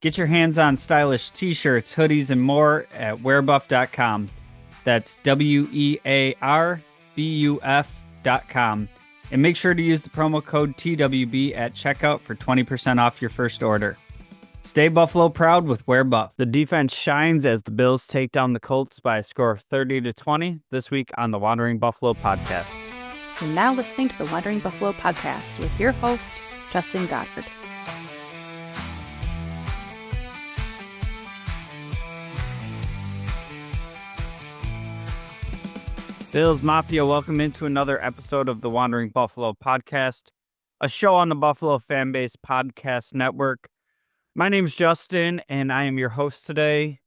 Get your hands on stylish t-shirts, hoodies, and more at wearbuff.com. That's wearbuff.com. And make sure to use the promo code TWB at checkout for 20% off your first order. Stay Buffalo proud with Wear Buff. The defense shines as the Bills take down the Colts by a score of 30-20 this week on the Wandering Buffalo podcast. You're now listening to the Wandering Buffalo podcast with your host, Justin Goddard. Bills Mafia, welcome into another episode of the Wandering Buffalo podcast, a show on the Buffalo FamBase podcast network. My name's Justin, and I am your host today.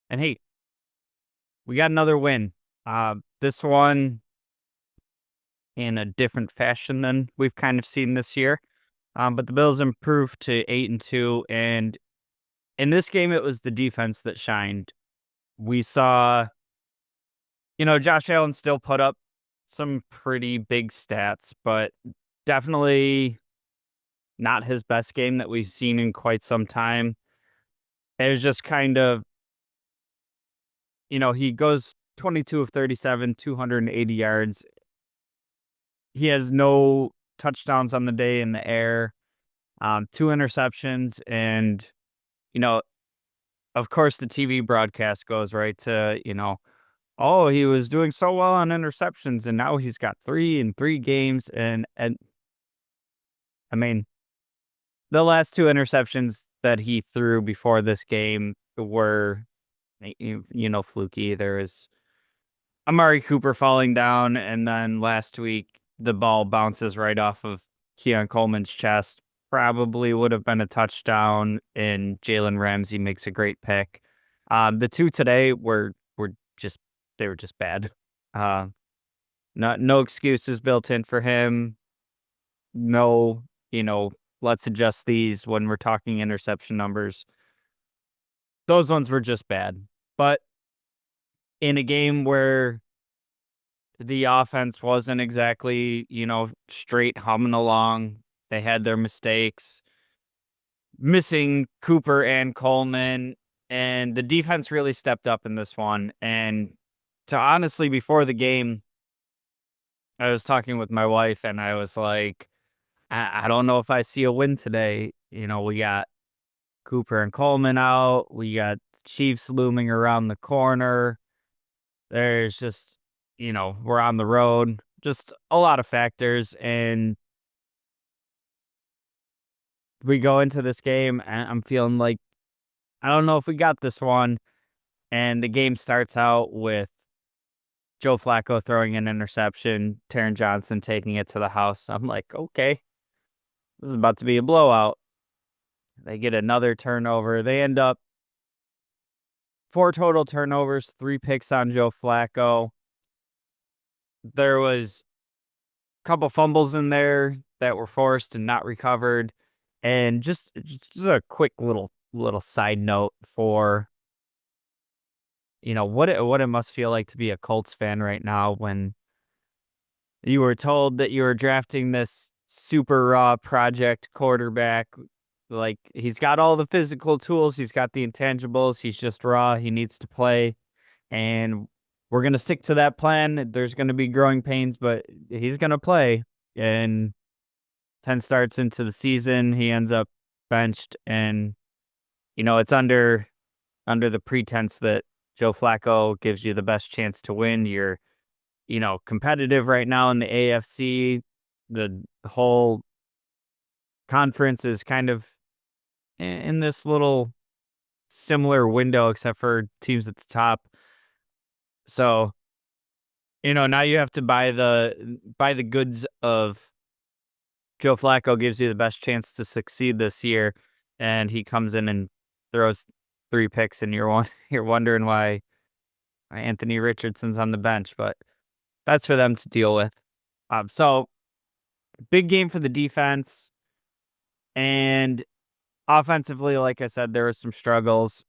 And hey, we got another win. This one in a different fashion than we've kind of seen this year. But the Bills improved to 8-2, and in this game, it was the defense that shined. We saw, Josh Allen still put up some pretty big stats, but definitely not his best game that we've seen in quite some time. It was just kind of, he goes 22 of 37, 280 yards. He has no touchdowns on the day in the air, 2 interceptions, and, of course the TV broadcast goes right to, oh, he was doing so well on interceptions, and now he's got 3 in 3 games, and I mean, the last 2 interceptions that he threw before this game were, fluky. There was Amari Cooper falling down, and then last week the ball bounces right off of Keon Coleman's chest. Probably would have been a touchdown, and Jalen Ramsey makes a great pick. The 2 today were just bad. No excuses built in for him. No, let's adjust these when we're talking interception numbers. Those ones were just bad. But in a game where the offense wasn't exactly, straight humming along, they had their mistakes, missing Cooper and Coleman, and the defense really stepped up in this one. And to honestly, before the game, I was talking with my wife, and I was like, I don't know if I see a win today. We got Cooper and Coleman out. We got Chiefs looming around the corner. There's just, we're on the road. Just a lot of factors. And we go into this game, and I'm feeling like, I don't know if we got this one. And the game starts out with Joe Flacco throwing an interception, Taron Johnson taking it to the house. I'm like, okay, this is about to be a blowout. They get another turnover. They end up 4 total turnovers, 3 picks on Joe Flacco. There was a couple fumbles in there that were forced and not recovered. And just a quick little side note for, what it must feel like to be a Colts fan right now when you were told that you were drafting this super raw project quarterback. Like, he's got all the physical tools, he's got the intangibles, he's just raw, he needs to play, and we're going to stick to that plan. There's going to be growing pains, but he's going to play. And 10 starts into the season, he ends up benched, and, it's under the pretense that Joe Flacco gives you the best chance to win. You're, competitive right now in the AFC. The whole conference is kind of in this little similar window, except for teams at the top. So, now you have to buy the goods of Joe Flacco gives you the best chance to succeed this year, and he comes in and throws 3 picks, and you're wondering why Anthony Richardson's on the bench, but that's for them to deal with. So big game for the defense, and offensively, like I said, there were some struggles,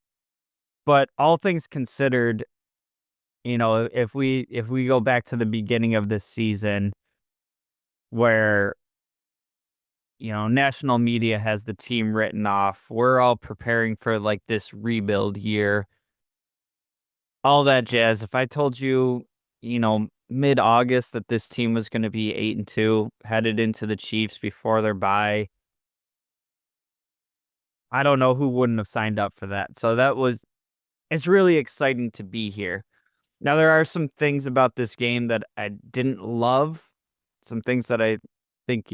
but all things considered, if we go back to the beginning of this season, where national media has the team written off. We're all preparing for like this rebuild year, all that jazz. If I told you, mid-August that this team was going to be 8-2, headed into the Chiefs before their bye, I don't know who wouldn't have signed up for that. So it's really exciting to be here. Now, there are some things about this game that I didn't love, some things that I think,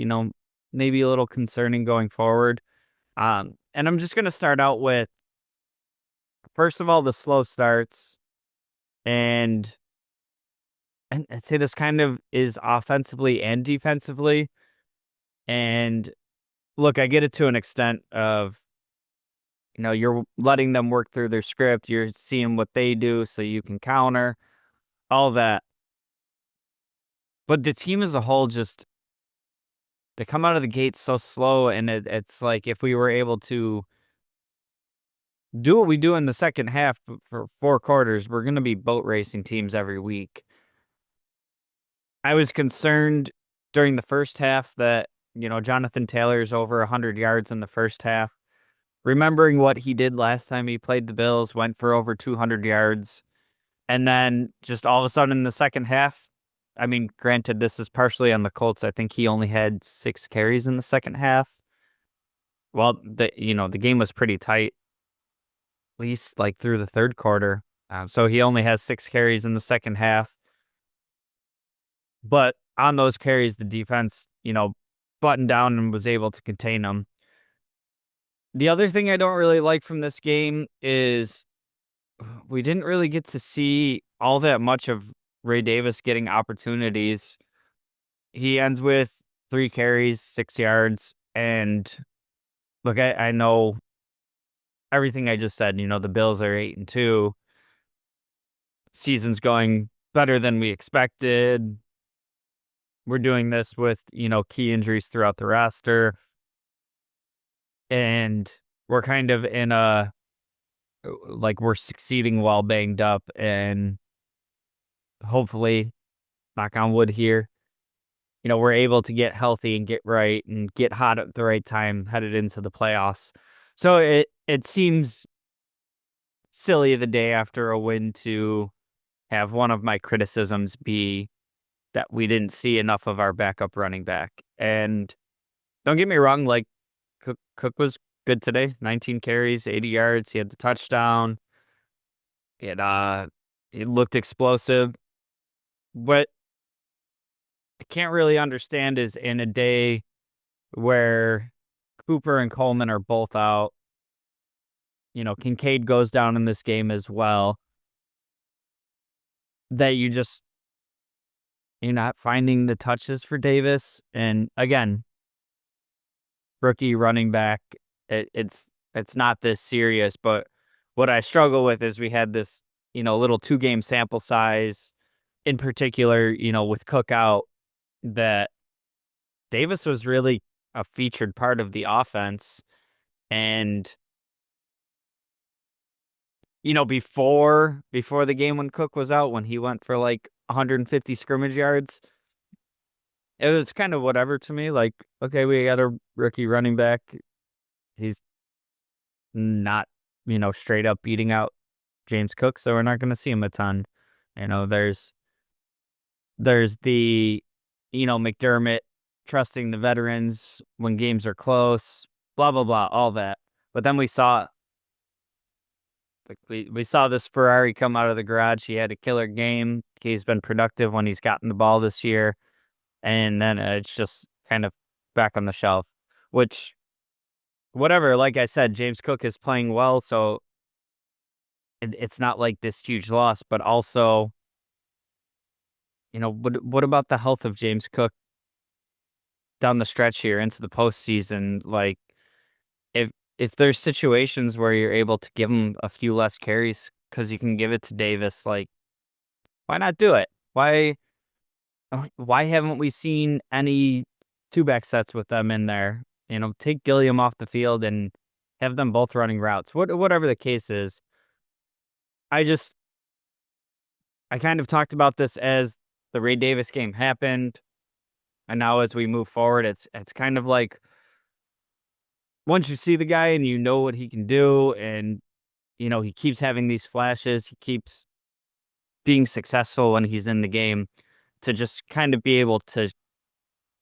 maybe a little concerning going forward. And I'm just going to start out with, first of all, the slow starts. And I'd say this kind of is offensively and defensively. And look, I get it to an extent of, you're letting them work through their script. You're seeing what they do so you can counter, all that. But the team as a whole they come out of the gate so slow. And it's like if we were able to do what we do in the second half for 4 quarters, we're going to be boat racing teams every week. I was concerned during the first half that, Jonathan Taylor's over 100 yards in the first half. Remembering what he did last time he played the Bills, went for over 200 yards. And then just all of a sudden in the second half, I mean, granted, this is partially on the Colts. I think he only had 6 carries in the second half. Well, the game was pretty tight, at least like through the third quarter. So he only has 6 carries in the second half. But on those carries, the defense, buttoned down and was able to contain them. The other thing I don't really like from this game is we didn't really get to see all that much of Ray Davis getting opportunities. He ends with 3 carries, 6 yards. And look, I know everything I just said. The Bills are 8-2. Season's going better than we expected. We're doing this with, key injuries throughout the roster. And we're kind of in like we're succeeding while banged up, and hopefully, knock on wood here, we're able to get healthy and get right and get hot at the right time headed into the playoffs. So it seems silly the day after a win to have one of my criticisms be that we didn't see enough of our backup running back. And don't get me wrong, like Cook was good today. 19 carries, 80 yards. He had the touchdown. It looked explosive. What I can't really understand is in a day where Cooper and Coleman are both out, Kincaid goes down in this game as well, that you're not finding the touches for Davis. And again, rookie running back, it's not this serious, but what I struggle with is we had this, little 2-game sample size in particular, with Cook out, that Davis was really a featured part of the offense. And, before the game when Cook was out, when he went for like 150 scrimmage yards, it was kind of whatever to me. Like, okay, we got a rookie running back. He's not, straight up beating out James Cook, so we're not going to see him a ton. There's the, McDermott trusting the veterans when games are close, blah, blah, blah, all that. But then we saw this Ferrari come out of the garage. He had a killer game. He's been productive when he's gotten the ball this year. And then it's just kind of back on the shelf, which, whatever, like I said, James Cook is playing well, so it's not like this huge loss. But also, what about the health of James Cook down the stretch here into the postseason? Like, if there's situations where you're able to give him a few less carries because you can give it to Davis, like, why not do it? Why haven't we seen any 2-back sets with them in there? Take Gilliam off the field and have them both running routes. Whatever the case is, I kind of talked about this as the Ray Davis game happened, and now as we move forward, it's kind of like once you see the guy and you know what he can do, and he keeps having these flashes, he keeps being successful when he's in the game, to just kind of be able to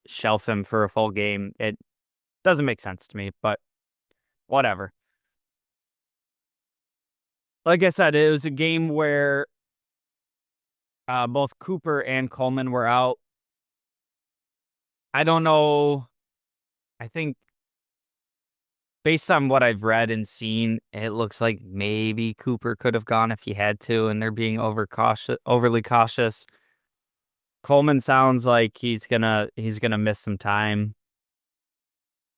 shelf him for a full game, it doesn't make sense to me, but whatever. Like I said, it was a game where both Cooper and Coleman were out. I don't know. I think based on what I've read and seen, it looks like maybe Cooper could have gone if he had to, and they're being overly cautious. Coleman sounds like he's gonna miss some time.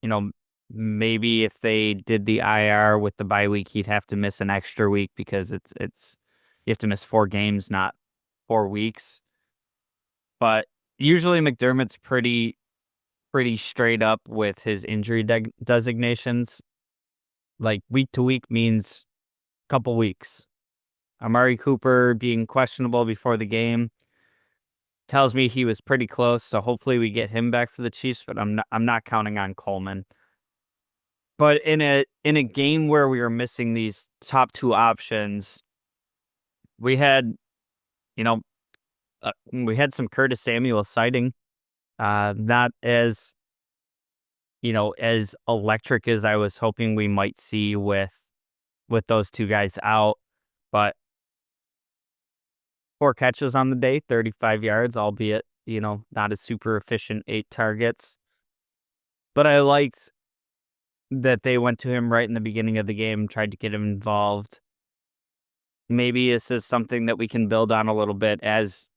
You know, maybe if they did the IR with the bye week, he'd have to miss an extra week because it's you have to miss 4 games, not 4 weeks. But usually McDermott's pretty straight up with his injury designations. Like week to week means a couple weeks. Amari Cooper being questionable before the game tells me he was pretty close, so hopefully we get him back for the Chiefs, but I'm not counting on Coleman. But in a game where we were missing these top 2 options, we had, you know, we had some Curtis Samuel sighting. Not as electric as I was hoping we might see with those 2 guys out, but 4 catches on the day, 35 yards, albeit, not a super efficient 8 targets. But I liked that they went to him right in the beginning of the game, tried to get him involved. Maybe this is something that we can build on a little bit as,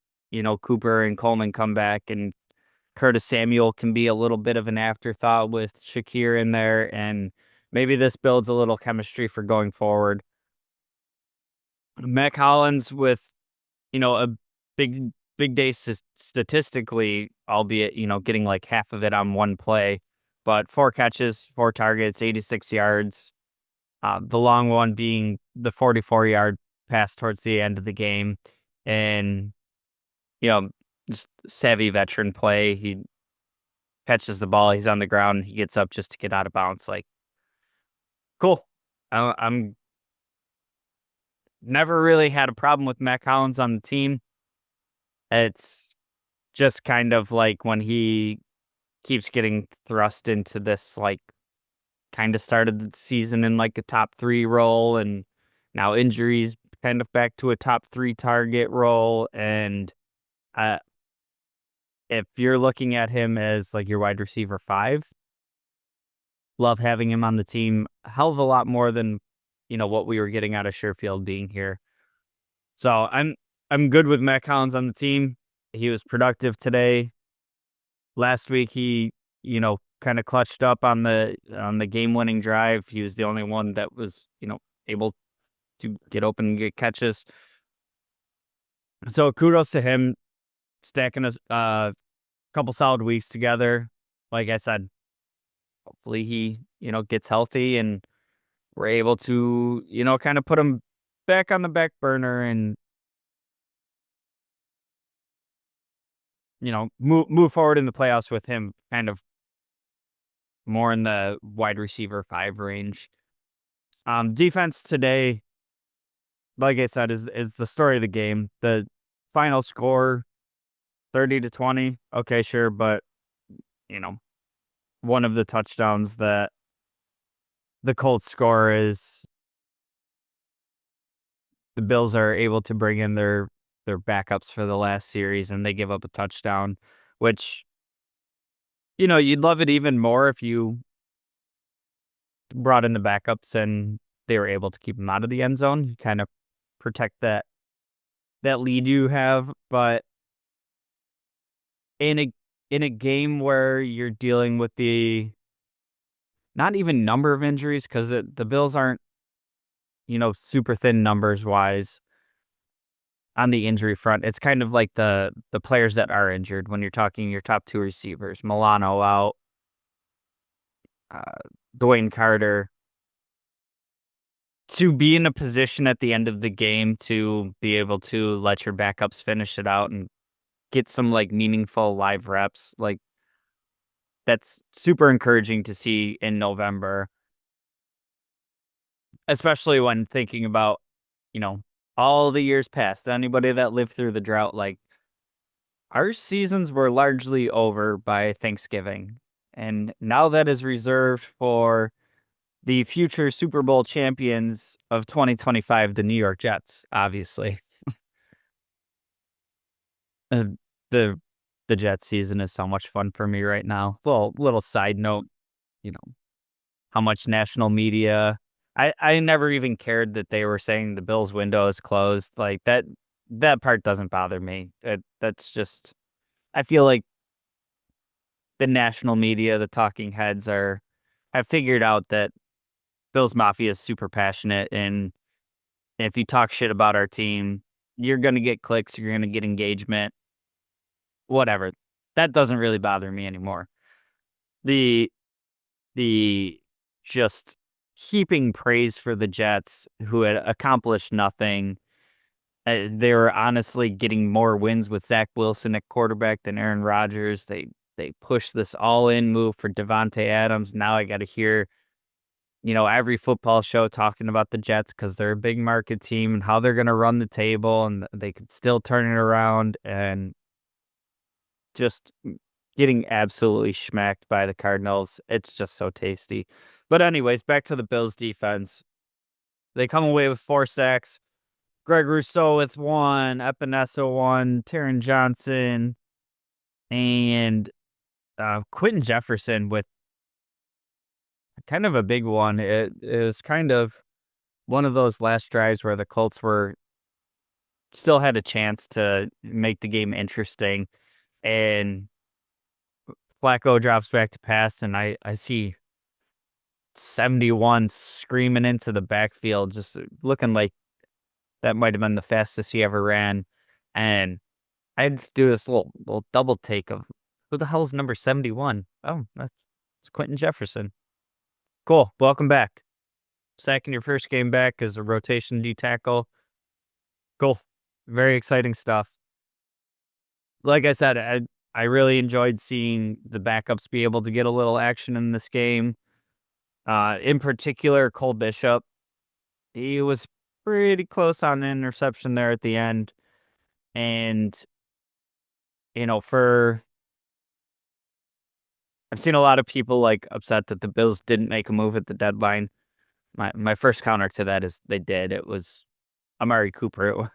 Cooper and Coleman come back, and Curtis Samuel can be a little bit of an afterthought with Shakir in there, and maybe this builds a little chemistry for going forward. Mac Hollins with, a big day statistically, albeit, getting like half of it on one play, but 4 catches, 4 targets, 86 yards. The long one being the 44-yard pass towards the end of the game. And, just savvy veteran play. He catches the ball, he's on the ground, he gets up just to get out of bounds. Like, cool. I'm never really had a problem with Mac Hollins on the team. It's just kind of like when he keeps getting thrust into this, like, kind of started the season in like a top 3 role, and now injuries kind of back to a top 3 target role. And uh, if you're looking at him as like your wide receiver 5, love having him on the team a hell of a lot more than, what we were getting out of Sherfield being here. So I'm good with Mac Hollins on the team. He was productive today. Last week he, kind of clutched up on the game-winning drive. He was the only one that was, able to get open and get catches. So kudos to him, stacking a couple solid weeks together. Like I said, hopefully he, gets healthy and we're able to, kind of put him back on the back burner and, move forward in the playoffs with him kind of more in the wide receiver 5 range. Defense today, like I said, is the story of the game. The final score, 30-20. Okay, sure, but one of the touchdowns that the Colts score is the Bills are able to bring in their backups for the last series, and they give up a touchdown, which, you'd love it even more if you brought in the backups and they were able to keep them out of the end zone. You kind of protect that lead you have. But in a game where you're dealing with the not even number of injuries, because the Bills aren't, super thin numbers wise on the injury front. It's kind of like the players that are injured when you're talking your top 2 receivers. Milano out, Dwayne Carter. To be in a position at the end of the game to be able to let your backups finish it out and get some like meaningful live reps, like that's super encouraging to see in November. especially when thinking about, you know, all the years past, anybody that lived through the drought, like our seasons were largely over by Thanksgiving. And now that is reserved for the future Super Bowl champions of 2025, the New York Jets, obviously. Uh, the the Jets season is so much fun for me right now. Little side note, you know, how much national media I never even cared that they were saying the Bills window is closed. Like that part doesn't bother me. That's just I feel like the national media, the talking heads have figured out that Bills Mafia is super passionate, and if you talk shit about our team, you're gonna get clicks, you're gonna get engagement, whatever. That doesn't really bother me anymore. The the just heaping praise for the Jets, who had accomplished nothing. They were honestly getting more wins with Zach Wilson at quarterback than Aaron Rodgers. They pushed this all in move for Devontae Adams. Now I got to hear, every football show talking about the Jets because they're a big market team and how they're going to run the table and they could still turn it around, and just getting absolutely smacked by the Cardinals. It's just so tasty. But anyways, back to the Bills defense. They come away with 4 sacks. Greg Rousseau with 1, Epinesa 1, Taron Johnson, and Quentin Jefferson with kind of a big one. It was kind of one of those last drives where the Colts were still had a chance to make the game interesting, and Flacco drops back to pass, and I see 71 screaming into the backfield, just looking like that might have been the fastest he ever ran. And I had to do this little double take of who the hell is number 71? Oh, that's Quentin Jefferson. Cool. Welcome back. Second your first game back as a rotation D tackle. Cool. Very exciting stuff. Like I said, I really enjoyed seeing the backups be able to get a little action in this game. In particular, Cole Bishop. He was pretty close on an interception there at the end. And, I've seen a lot of people like upset that the Bills didn't make a move at the deadline. My first counter to that is they did. It was Amari Cooper.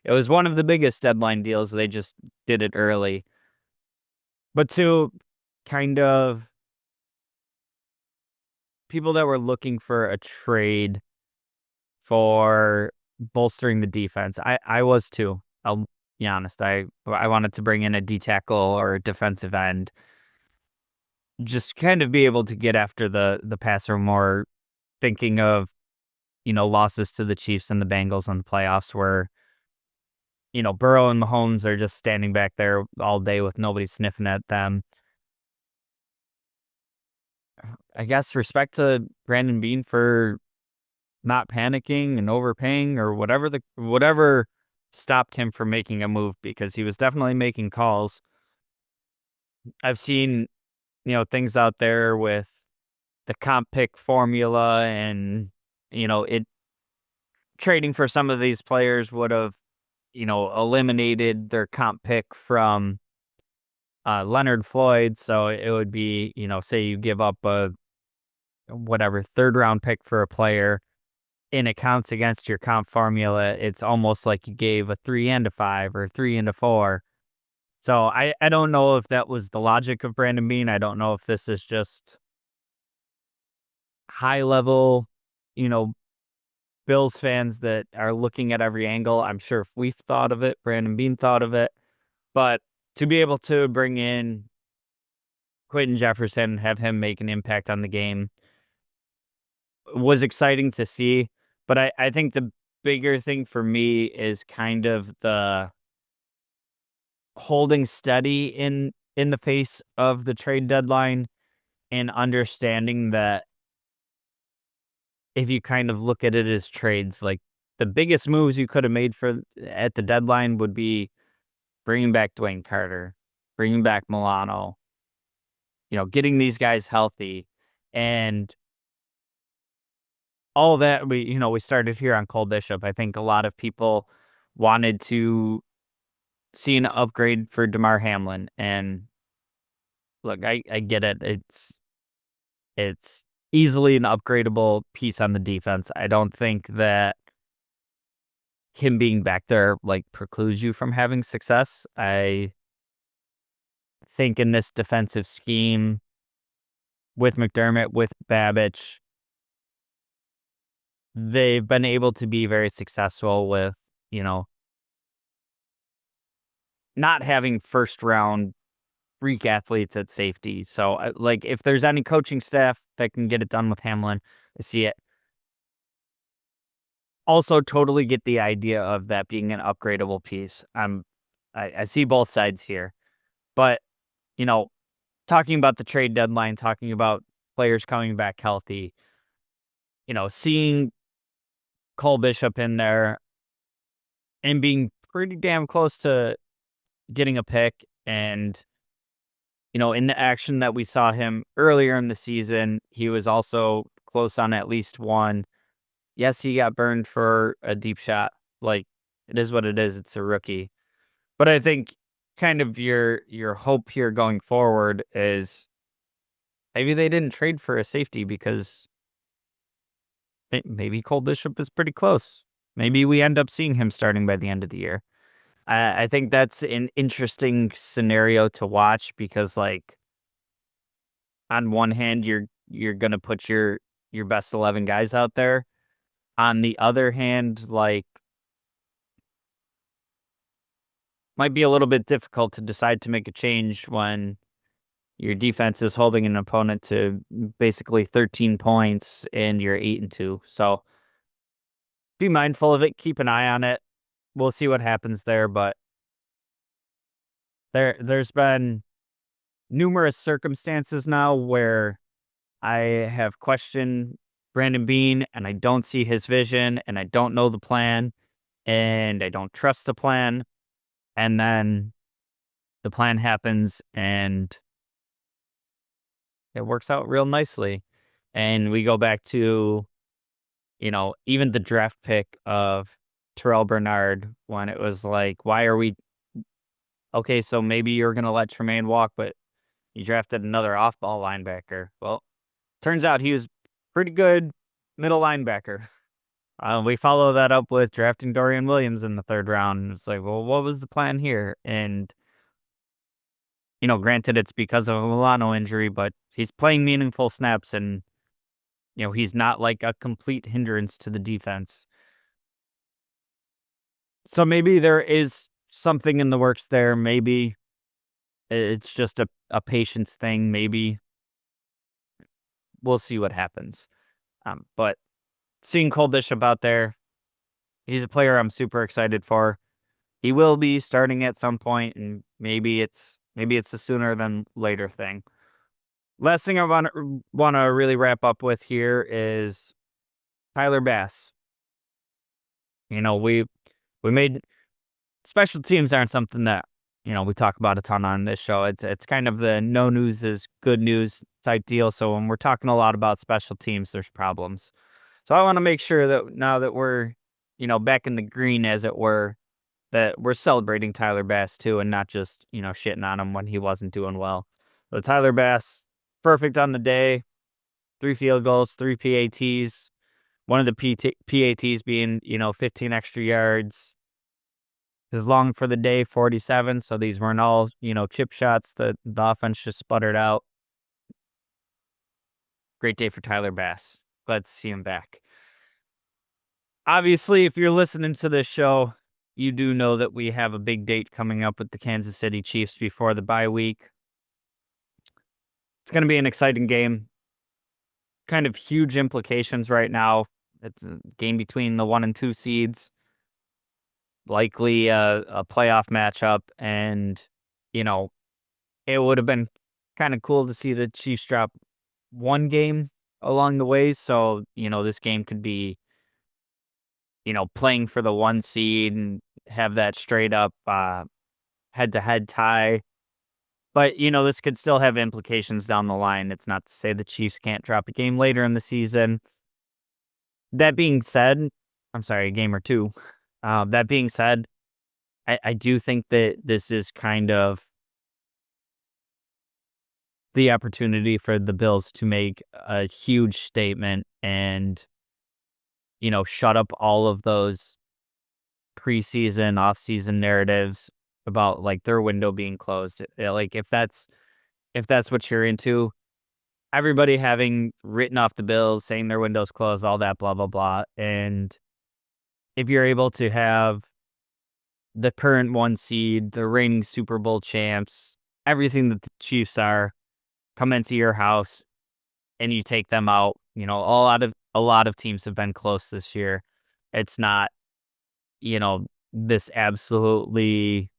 It was one of the biggest deadline deals. They just did it early. But to kind of people that were looking for a trade for bolstering the defense, I was too. I'll be honest. I wanted to bring in a D tackle or a defensive end, just kind of be able to get after the passer more, thinking of, losses to the Chiefs and the Bengals in the playoffs where, Burrow and Mahomes are just standing back there all day with nobody sniffing at them. I guess respect to Brandon Bean for not panicking and overpaying or whatever stopped him from making a move, because he was definitely making calls. I've seen, things out there with the comp pick formula, and, it trading for some of these players would have, eliminated their comp pick from Leonard Floyd. So it would be, say you give up a whatever third round pick for a player and it counts against your comp formula. It's almost like you gave a 3 and a 5 or 3 and a 4. So I don't know if that was the logic of Brandon Bean. I don't know if this is just high level, you know, Bills fans that are looking at every angle. I'm sure if we've thought of it, Brandon Bean thought of it. But to be able to bring in Quentin Jefferson, have him make an impact on the game was exciting to see. But I think the bigger thing for me is kind of the holding steady in the face of the trade deadline, and understanding that if you kind of look at it as trades, like the biggest moves you could have made for at the deadline would be bringing back Dwayne Carter, bringing back Milano, getting these guys healthy. And all that we started here on Cole Bishop. I think a lot of people wanted to see an upgrade for DeMar Hamlin, and look, I get it. It's easily an upgradable piece on the defense. I don't think that him being back there like precludes you from having success. I think in this defensive scheme with McDermott, with Babbage, they've been able to be very successful with, not having first round freak athletes at safety. So, like, if there's any coaching staff that can get it done with Hamlin, I see it. Also, totally get the idea of that being an upgradable piece. I see both sides here, but you know, talking about the trade deadline, talking about players coming back healthy, seeing Cole Bishop in there and being pretty damn close to getting a pick, and in the action that we saw him earlier in the season, he was also close on at least one. Yes, he got burned for a deep shot. Like, it is what it is. It's a rookie. But I think kind of your hope here going forward is maybe they didn't trade for a safety because maybe Cole Bishop is pretty close. Maybe we end up seeing him starting by the end of the year. I think that's an interesting scenario to watch because, like, on one hand, you're gonna put your best 11 guys out there. On the other hand, like, might be a little bit difficult to decide to make a change when your defense is holding an opponent to basically 13 points and you're 8-2. So be mindful of it. Keep an eye on it. We'll see what happens there, but there's been numerous circumstances now where I have questioned Brandon Beane and I don't see his vision and I don't know the plan and I don't trust the plan. And then the plan happens and it works out real nicely. And we go back to, even the draft pick of Terrell Bernard when it was like, why are we okay? So maybe you're going to let Tremaine walk, but you drafted another off ball linebacker. Well, turns out he was pretty good middle linebacker. We follow that up with drafting Dorian Williams in the third round. It's like, well, what was the plan here? And, granted, it's because of a Milano injury, but he's playing meaningful snaps and, he's not like a complete hindrance to the defense. So maybe there is something in the works there. Maybe it's just a patience thing. Maybe we'll see what happens. But seeing Cole Bishop out there, he's a player I'm super excited for. He will be starting at some point, and maybe it's a sooner than later thing. Last thing I want to really wrap up with here is Tyler Bass. We made special teams aren't something that we talk about a ton on this show. It's kind of the no news is good news type deal. So when we're talking a lot about special teams, there's problems. So I want to make sure that now that we're back in the green, as it were, that we're celebrating Tyler Bass too, and not just shitting on him when he wasn't doing well. So Tyler Bass, perfect on the day, 3 field goals, 3 PATs, one of the PATs being 15 extra yards. His long for the day, 47. So these weren't all chip shots that the offense just sputtered out. Great day for Tyler Bass. Glad to see him back. Obviously, if you're listening to this show, you do know that we have a big date coming up with the Kansas City Chiefs before the bye week. It's going to be an exciting game. Kind of huge implications right now. It's a game between the 1 and 2 seeds. Likely a playoff matchup. And, it would have been kind of cool to see the Chiefs drop one game along the way. So, this game could be, playing for the 1 seed and have that straight up head-to-head tie. But, this could still have implications down the line. It's not to say the Chiefs can't drop a game later in the season. That being said, I'm sorry, a game or two. That being said, I do think that this is kind of the opportunity for the Bills to make a huge statement and, shut up all of those preseason, off-season narratives about like their window being closed. Like if that's what you're into, everybody having written off the Bills, saying their window's closed, all that blah blah blah. And if you're able to have the current 1 seed, the reigning Super Bowl champs, everything that the Chiefs are, come into your house and you take them out. A lot of teams have been close this year. It's not, this absolutely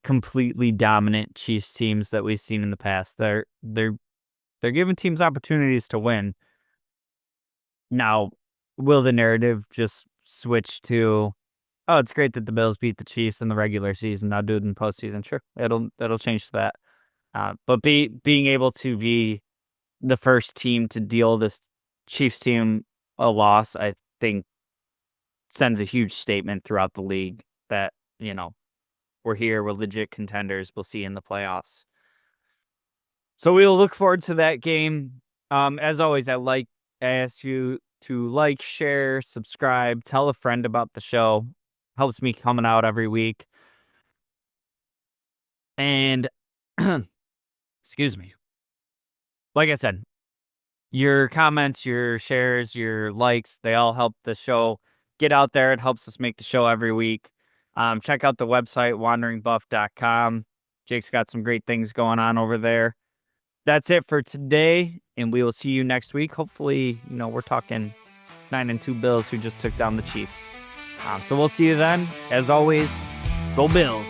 completely dominant Chiefs teams that we've seen in the past. They're giving teams opportunities to win. Now, will the narrative just switch to, oh, it's great that the Bills beat the Chiefs in the regular season, now do it in postseason? Sure, that'll change that. But being able to be the first team to deal this Chiefs team a loss, I think sends a huge statement throughout the league that, we're here, we're legit contenders, we'll see you in the playoffs. So we'll look forward to that game. As always, I ask you to like, share, subscribe, tell a friend about the show. Helps me coming out every week. And excuse me. Like I said, your comments, your shares, your likes, they all help the show get out there. It helps us make the show every week. Check out the website, wanderingbuff.com. Jake's got some great things going on over there. That's it for today, and we will see you next week. Hopefully, we're talking 9-2 Bills who just took down the Chiefs. So we'll see you then. As always, go Bills.